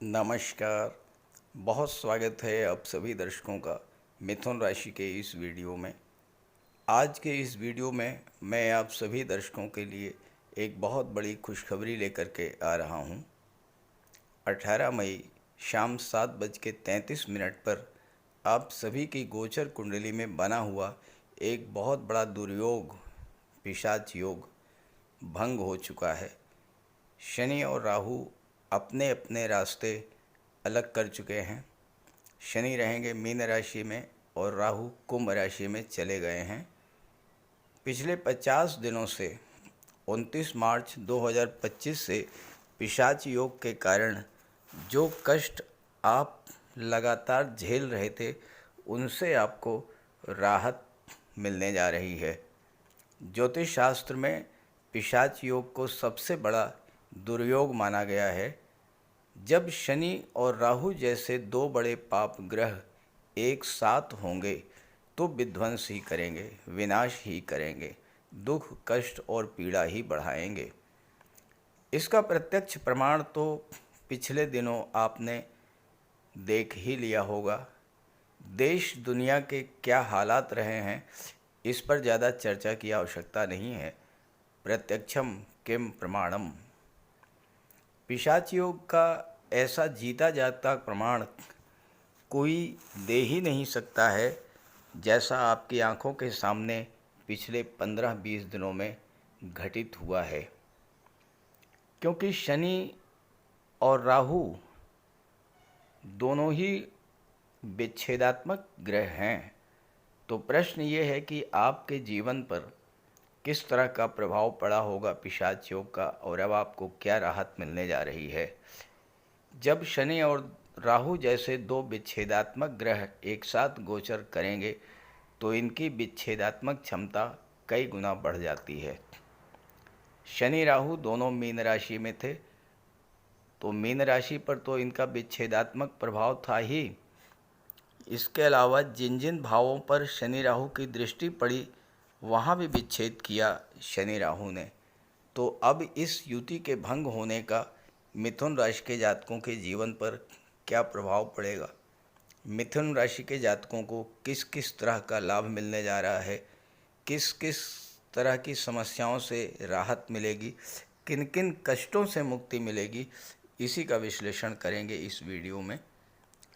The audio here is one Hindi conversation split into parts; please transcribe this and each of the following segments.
नमस्कार। बहुत स्वागत है आप सभी दर्शकों का मिथुन राशि के इस वीडियो में। आज के इस वीडियो में मैं आप सभी दर्शकों के लिए एक बहुत बड़ी खुशखबरी लेकर के आ रहा हूं। 18 मई शाम 7:33 पर आप सभी की गोचर कुंडली में बना हुआ एक बहुत बड़ा दुर्योग पिशाच योग भंग हो चुका है। शनि और राहु अपने अपने रास्ते अलग कर चुके हैं। शनि रहेंगे मीन राशि में और राहु कुंभ राशि में चले गए हैं। पिछले 50 दिनों से 29 मार्च 2025 से पिशाच योग के कारण जो कष्ट आप लगातार झेल रहे थे उनसे आपको राहत मिलने जा रही है। ज्योतिष शास्त्र में पिशाच योग को सबसे बड़ा दुर्योग माना गया है। जब शनि और राहु जैसे दो बड़े पाप ग्रह एक साथ होंगे तो विध्वंस ही करेंगे, विनाश ही करेंगे, दुख कष्ट और पीड़ा ही बढ़ाएंगे। इसका प्रत्यक्ष प्रमाण तो पिछले दिनों आपने देख ही लिया होगा। देश दुनिया के क्या हालात रहे हैं इस पर ज़्यादा चर्चा की आवश्यकता नहीं है। प्रत्यक्षम किम प्रमाणम। पिशाच योग का ऐसा जीता जागता प्रमाण कोई दे ही नहीं सकता है जैसा आपकी आंखों के सामने पिछले 15-20 दिनों में घटित हुआ है। क्योंकि शनि और राहु दोनों ही विच्छेदात्मक ग्रह हैं, तो प्रश्न ये है कि आपके जीवन पर किस तरह का प्रभाव पड़ा होगा पिशाच योग का और अब आपको क्या राहत मिलने जा रही है। जब शनि और राहु जैसे दो विच्छेदात्मक ग्रह एक साथ गोचर करेंगे तो इनकी विच्छेदात्मक क्षमता कई गुना बढ़ जाती है। शनि राहु दोनों मीन राशि में थे तो मीन राशि पर तो इनका विच्छेदात्मक प्रभाव था ही। इसके अलावा जिन जिन भावों पर शनि राहु की दृष्टि पड़ी वहाँ भी विच्छेद किया शनि राहु ने। तो अब इस युति के भंग होने का मिथुन राशि के जातकों के जीवन पर क्या प्रभाव पड़ेगा, मिथुन राशि के जातकों को किस किस तरह का लाभ मिलने जा रहा है, किस किस तरह की समस्याओं से राहत मिलेगी, किन किन कष्टों से मुक्ति मिलेगी, इसी का विश्लेषण करेंगे इस वीडियो में।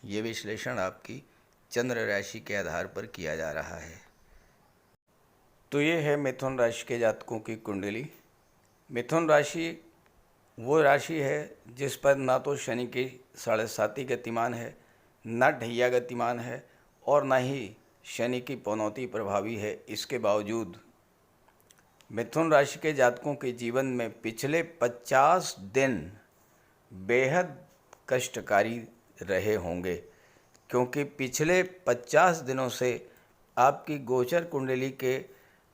ये विश्लेषण आपकी चंद्र राशि के आधार पर किया जा रहा है। तो ये है मिथुन राशि के जातकों की कुंडली। मिथुन राशि वो राशि है जिस पर ना तो शनि की 7.5 गतिमान है, ना ढैया गतिमान है और ना ही शनि की पनौती प्रभावी है। इसके बावजूद मिथुन राशि के जातकों के जीवन में पिछले 50 दिन बेहद कष्टकारी रहे होंगे, क्योंकि पिछले 50 दिनों से आपकी गोचर कुंडली के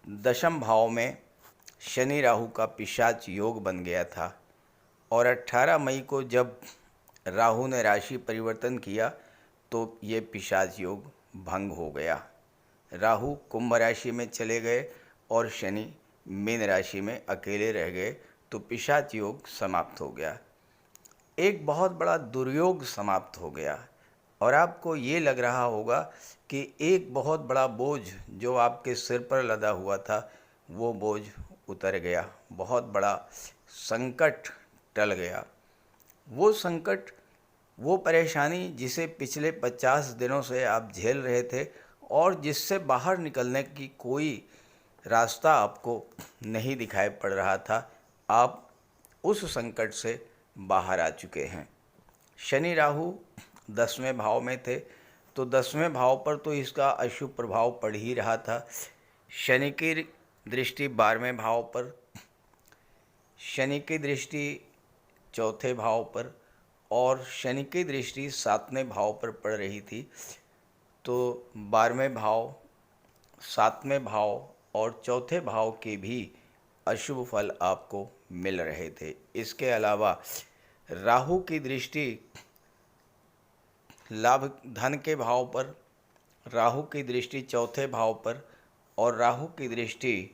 दशम भाव में शनि राहु का पिशाच योग बन गया था और 18 मई को जब राहु ने राशि परिवर्तन किया तो ये पिशाच योग भंग हो गया। राहु कुंभ राशि में चले गए और शनि मीन राशि में अकेले रह गए, तो पिशाच योग समाप्त हो गया। एक बहुत बड़ा दुर्योग समाप्त हो गया और आपको ये लग रहा होगा कि एक बहुत बड़ा बोझ जो आपके सिर पर लदा हुआ था वो बोझ उतर गया, बहुत बड़ा संकट टल गया। वो संकट, वो परेशानी जिसे पिछले 50 दिनों से आप झेल रहे थे और जिससे बाहर निकलने की कोई रास्ता आपको नहीं दिखाई पड़ रहा था, आप उस संकट से बाहर आ चुके हैं। शनि राहु 10वें भाव में थे तो 10वें भाव पर तो इसका अशुभ प्रभाव पड़ ही रहा था। शनि की दृष्टि 12वें भाव पर, शनि की दृष्टि चौथे भाव पर और शनि की दृष्टि 7वें भाव पर पड़ रही थी। तो 12वें भाव, 7वें भाव और चौथे भाव के भी अशुभ फल आपको मिल रहे थे। इसके अलावा राहु की दृष्टि लाभ धन के भाव पर, राहु की दृष्टि चौथे भाव पर और राहु की दृष्टि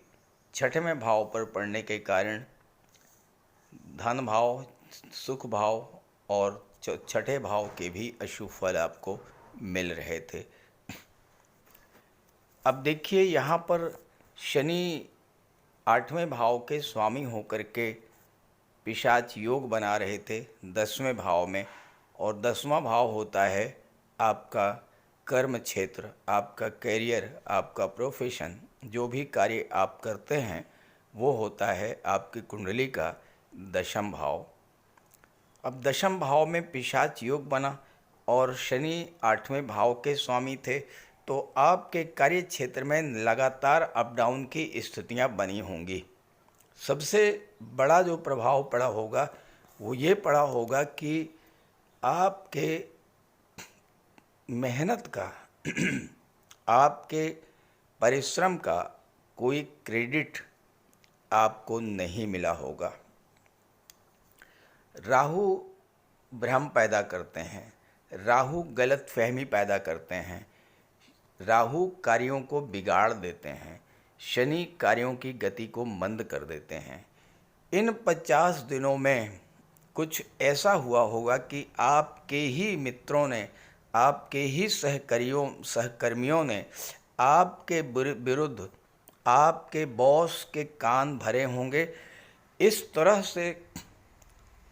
6वें भाव पर पड़ने के कारण धन भाव, सुख भाव और छठे भाव के भी अशुभ फल आपको मिल रहे थे। अब देखिए यहाँ पर शनि 8वें भाव के स्वामी होकर के पिशाच योग बना रहे थे 10वें भाव में, और 10वां भाव होता है आपका कर्म क्षेत्र, आपका करियर, आपका प्रोफेशन, जो भी कार्य आप करते हैं वो होता है आपकी कुंडली का 10म भाव। अब 10म भाव में पिशाच योग बना और शनि 8वें भाव के स्वामी थे, तो आपके कार्य क्षेत्र में लगातार अप डाउन की स्थितियां बनी होंगी। सबसे बड़ा जो प्रभाव पड़ा होगा वो ये पड़ा होगा कि आपके मेहनत का आपके परिश्रम का कोई क्रेडिट आपको नहीं मिला होगा। राहु भ्रम पैदा करते हैं, राहु गलत फहमी पैदा करते हैं, राहु कार्यों को बिगाड़ देते हैं, शनि कार्यों की गति को मंद कर देते हैं। इन 50 दिनों में कुछ ऐसा हुआ होगा कि आपके ही मित्रों ने, आपके ही सहकर्मियों ने आपके विरुद्ध आपके बॉस के कान भरे होंगे। इस तरह से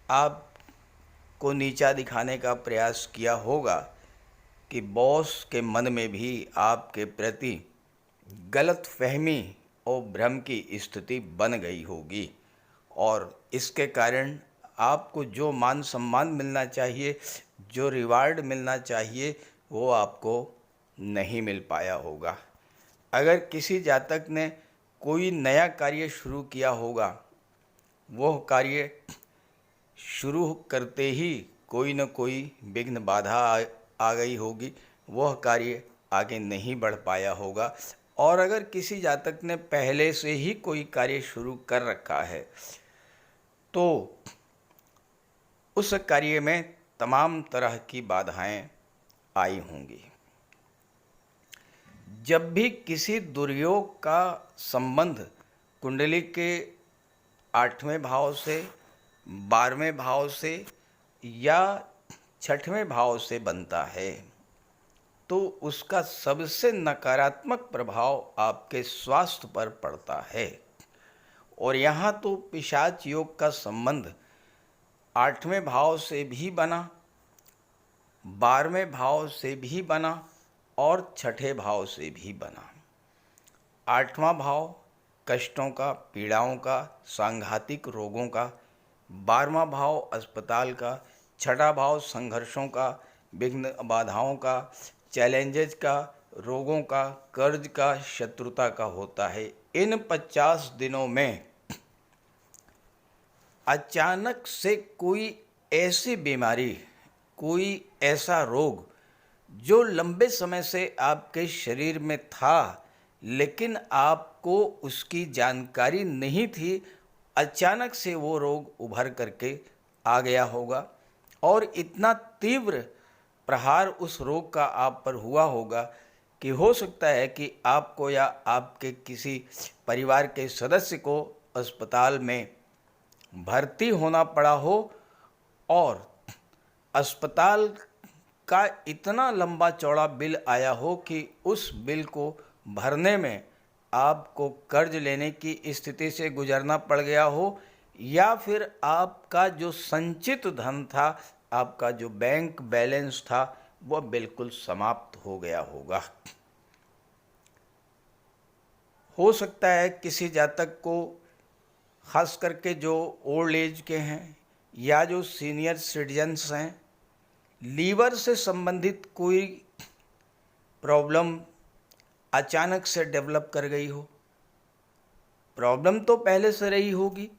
आपको नीचा दिखाने का प्रयास किया होगा कि बॉस के मन में भी आपके प्रति गलत फहमी और भ्रम की स्थिति बन गई होगी, और इसके कारण आपको जो मान सम्मान मिलना चाहिए, जो रिवार्ड मिलना चाहिए, वो आपको नहीं मिल पाया होगा। अगर किसी जातक ने कोई नया कार्य शुरू किया होगा, वह कार्य शुरू करते ही कोई न कोई विघ्न बाधा आ गई होगी, वह कार्य आगे नहीं बढ़ पाया होगा। और अगर किसी जातक ने पहले से ही कोई कार्य शुरू कर रखा है तो उस कार्य में तमाम तरह की बाधाएं आई होंगी। जब भी किसी दुर्योग का संबंध कुंडली के 8वें भाव से, 12वें भाव से या 6वें भाव से बनता है, तो उसका सबसे नकारात्मक प्रभाव आपके स्वास्थ्य पर पड़ता है। और यहाँ तो पिशाच योग का संबंध 8वें भाव से भी बना, 12वें भाव से भी बना और 6ठे भाव से भी बना। 8वां भाव कष्टों का, पीड़ाओं का, सांघातिक रोगों का, 12वां भाव अस्पताल का, 6ठा भाव संघर्षों का, विघ्न बाधाओं का, चैलेंजेस का, रोगों का, कर्ज का, शत्रुता का होता है। इन 50 दिनों में अचानक से कोई ऐसी बीमारी, कोई ऐसा रोग जो लंबे समय से आपके शरीर में था लेकिन आपको उसकी जानकारी नहीं थी, अचानक से वो रोग उभर करके आ गया होगा और इतना तीव्र प्रहार उस रोग का आप पर हुआ होगा कि हो सकता है कि आपको या आपके किसी परिवार के सदस्य को अस्पताल में भर्ती होना पड़ा हो, और अस्पताल का इतना लंबा चौड़ा बिल आया हो कि उस बिल को भरने में आपको कर्ज लेने की स्थिति से गुजरना पड़ गया हो, या फिर आपका जो संचित धन था, आपका जो बैंक बैलेंस था, वह बिल्कुल समाप्त हो गया होगा। हो सकता है किसी जातक को, खास करके जो ओल्ड एज के हैं या जो सीनियर सिटीजन्स हैं, लीवर से संबंधित कोई प्रॉब्लम अचानक से डेवलप कर गई हो। प्रॉब्लम तो पहले से रही होगी,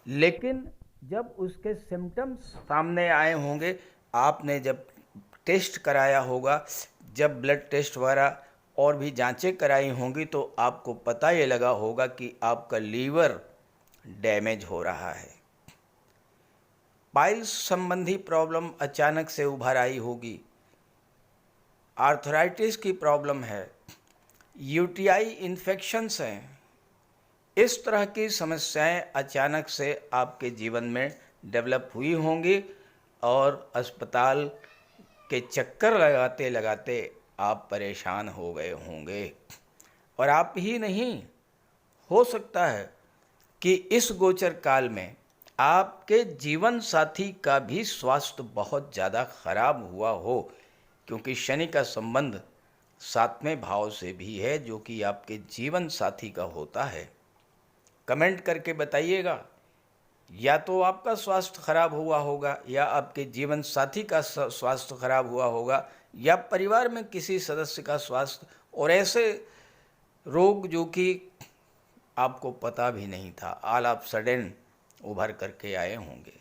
लेकिन जब उसके सिम्टम्स सामने आए होंगे, आपने जब टेस्ट कराया होगा, जब ब्लड टेस्ट वगैरह और भी जांचें कराई होंगी, तो आपको पता ये लगा होगा कि आपका लीवर डैमेज हो रहा है। पाइल्स संबंधी प्रॉब्लम अचानक से उभर आई होगी, आर्थराइटिस की प्रॉब्लम है, यूटीआई इन्फेक्शंस हैं। इस तरह की समस्याएं अचानक से आपके जीवन में डेवलप हुई होंगी, और अस्पताल के चक्कर लगाते लगाते आप परेशान हो गए होंगे। और आप ही नहीं, हो सकता है कि इस गोचर काल में आपके जीवन साथी का भी स्वास्थ्य बहुत ज़्यादा खराब हुआ हो, क्योंकि शनि का संबंध 7वें भाव से भी है, जो कि आपके जीवन साथी का होता है। कमेंट करके बताइएगा, या तो आपका स्वास्थ्य खराब हुआ होगा, या आपके जीवन साथी का स्वास्थ्य खराब हुआ होगा, या परिवार में किसी सदस्य का स्वास्थ्य, और ऐसे रोग जो कि आपको पता भी नहीं था, ऑल ऑफ सडन उभर करके आए होंगे।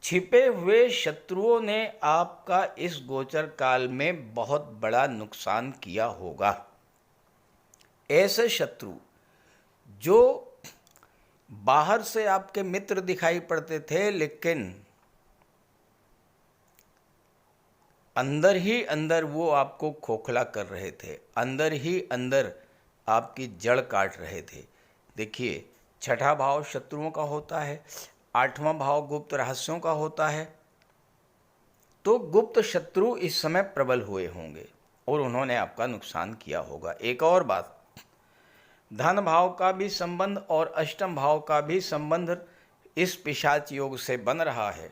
छिपे हुए शत्रुओं ने आपका इस गोचर काल में बहुत बड़ा नुकसान किया होगा। ऐसे शत्रु जो बाहर से आपके मित्र दिखाई पड़ते थे, लेकिन अंदर ही अंदर वो आपको खोखला कर रहे थे, अंदर ही अंदर आपकी जड़ काट रहे थे। देखिए, 6ठा भाव शत्रुओं का होता है, 8वां भाव गुप्त रहस्यों का होता है। तो गुप्त शत्रु इस समय प्रबल हुए होंगे और उन्होंने आपका नुकसान किया होगा। एक और बात, धन भाव का भी संबंध और अष्टम भाव का भी संबंध इस पिशाच योग से बन रहा है,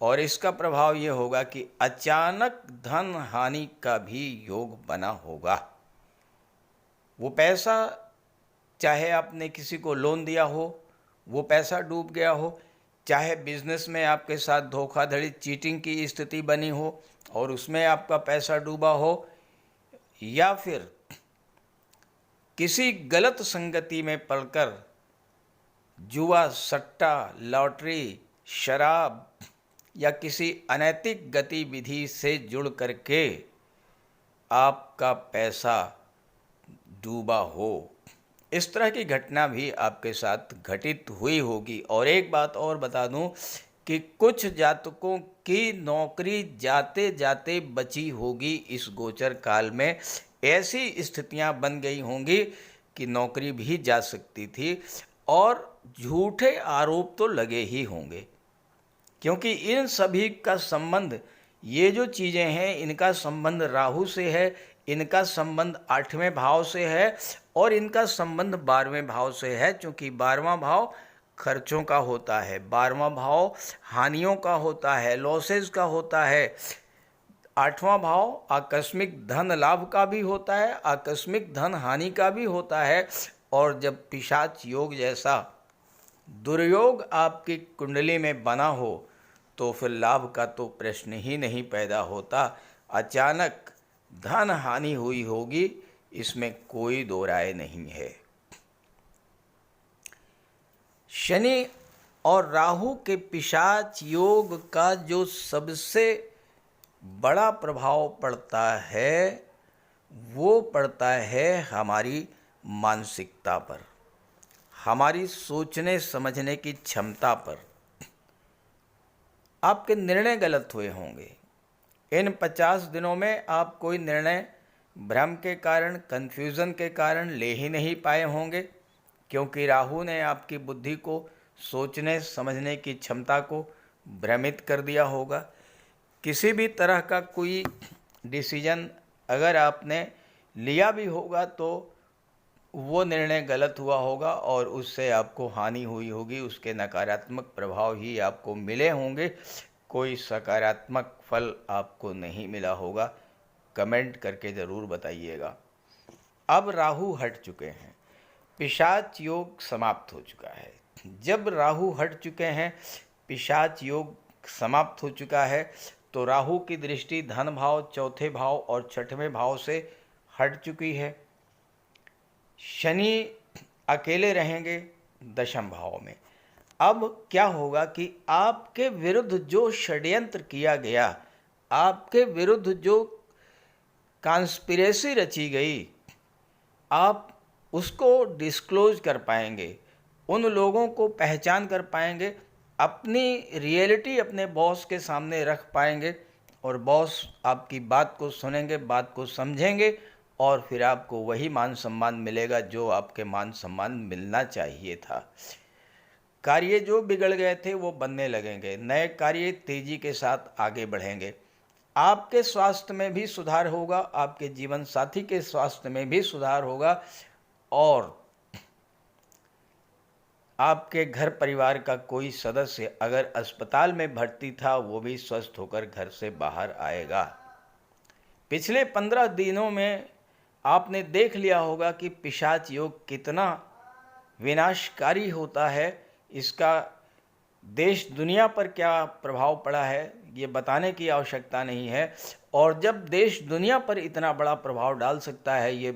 और इसका प्रभाव ये होगा कि अचानक धन हानि का भी योग बना होगा। वो पैसा, चाहे आपने किसी को लोन दिया हो, वो पैसा डूब गया हो, चाहे बिजनेस में आपके साथ धोखाधड़ी चीटिंग की स्थिति बनी हो और उसमें आपका पैसा डूबा हो, या फिर किसी गलत संगति में पड़कर जुआ, सट्टा, लॉटरी, शराब या किसी अनैतिक गतिविधि से जुड़ करके आपका पैसा डूबा हो, इस तरह की घटना भी आपके साथ घटित हुई होगी। और एक बात और बता दूं कि कुछ जातकों की नौकरी जाते जाते बची होगी। इस गोचर काल में ऐसी स्थितियां बन गई होंगी कि नौकरी भी जा सकती थी, और झूठे आरोप तो लगे ही होंगे, क्योंकि इन सभी का संबंध, ये जो चीज़ें हैं, इनका संबंध राहु से है, इनका संबंध 8वें भाव से है, और इनका संबंध 12वें भाव से है। क्योंकि 12वां भाव खर्चों का होता है, 12वां भाव हानियों का होता है, लॉसेस का होता है। 8वां भाव आकस्मिक धन लाभ का भी होता है, आकस्मिक धन हानि का भी होता है। और जब पिशाच योग जैसा दुर्योग आपकी कुंडली में बना हो, तो फिर लाभ का तो प्रश्न ही नहीं पैदा होता। अचानक धन हानि हुई होगी, इसमें कोई दो राय नहीं है। शनि और राहु के पिशाच योग का जो सबसे बड़ा प्रभाव पड़ता है, वो पड़ता है हमारी मानसिकता पर, हमारी सोचने समझने की क्षमता पर। आपके निर्णय गलत हुए होंगे। इन 50 दिनों में आप कोई निर्णय भ्रम के कारण, कन्फ्यूज़न के कारण ले ही नहीं पाए होंगे, क्योंकि राहु ने आपकी बुद्धि को, सोचने समझने की क्षमता को भ्रमित कर दिया होगा। किसी भी तरह का कोई डिसीजन अगर आपने लिया भी होगा, तो वो निर्णय गलत हुआ होगा और उससे आपको हानि हुई होगी, उसके नकारात्मक प्रभाव ही आपको मिले होंगे, कोई सकारात्मक फल आपको नहीं मिला होगा। कमेंट करके ज़रूर बताइएगा। अब राहु हट चुके हैं, पिशाच योग समाप्त हो चुका है। जब राहु हट चुके हैं, पिशाच योग समाप्त हो चुका है, तो राहु की दृष्टि धन भाव, चौथे भाव और 6वें भाव से हट चुकी है। शनि अकेले रहेंगे 10म भाव में। अब क्या होगा कि आपके विरुद्ध जो षड्यंत्र किया गया, आपके विरुद्ध जो कॉन्स्पिरेसी रची गई, आप उसको डिस्क्लोज कर पाएंगे, उन लोगों को पहचान कर पाएंगे, अपनी रियलिटी अपने बॉस के सामने रख पाएंगे, और बॉस आपकी बात को सुनेंगे, बात को समझेंगे, और फिर आपको वही मान सम्मान मिलेगा जो आपके मान सम्मान मिलना चाहिए था। कार्य जो बिगड़ गए थे वो बनने लगेंगे, नए कार्य तेजी के साथ आगे बढ़ेंगे। आपके स्वास्थ्य में भी सुधार होगा, आपके जीवन साथी के स्वास्थ्य में भी सुधार होगा और आपके घर परिवार का कोई सदस्य अगर अस्पताल में भर्ती था वो भी स्वस्थ होकर घर से बाहर आएगा। पिछले 15 दिनों में आपने देख लिया होगा कि पिशाच योग कितना विनाशकारी होता है। इसका देश दुनिया पर क्या प्रभाव पड़ा है ये बताने की आवश्यकता नहीं है, और जब देश दुनिया पर इतना बड़ा प्रभाव डाल सकता है ये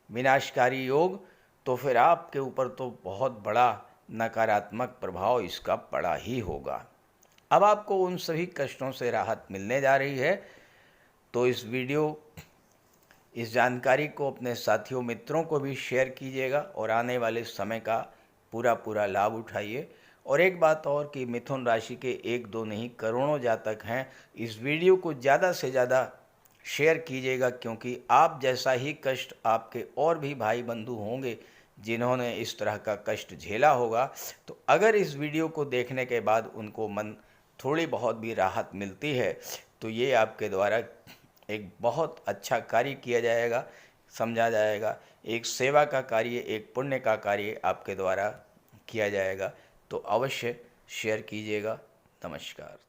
विनाशकारी योग, तो फिर आपके ऊपर तो बहुत बड़ा नकारात्मक प्रभाव इसका पड़ा ही होगा। अब आपको उन सभी कष्टों से राहत मिलने जा रही है, तो इस जानकारी को अपने साथियों मित्रों को भी शेयर कीजिएगा और आने वाले समय का पूरा लाभ उठाइए। और एक बात और कि मिथुन राशि के 1-2 नहीं करोड़ों जातक हैं, इस वीडियो को ज़्यादा से ज़्यादा शेयर कीजिएगा, क्योंकि आप जैसा ही कष्ट आपके और भी भाई बंधु होंगे जिन्होंने इस तरह का कष्ट झेला होगा। तो अगर इस वीडियो को देखने के बाद उनको मन थोड़ी बहुत भी राहत मिलती है तो ये आपके द्वारा एक बहुत अच्छा कार्य किया जाएगा, समझा जाएगा, एक सेवा का कार्य, एक पुण्य का कार्य आपके द्वारा किया जाएगा। तो अवश्य शेयर कीजिएगा। नमस्कार।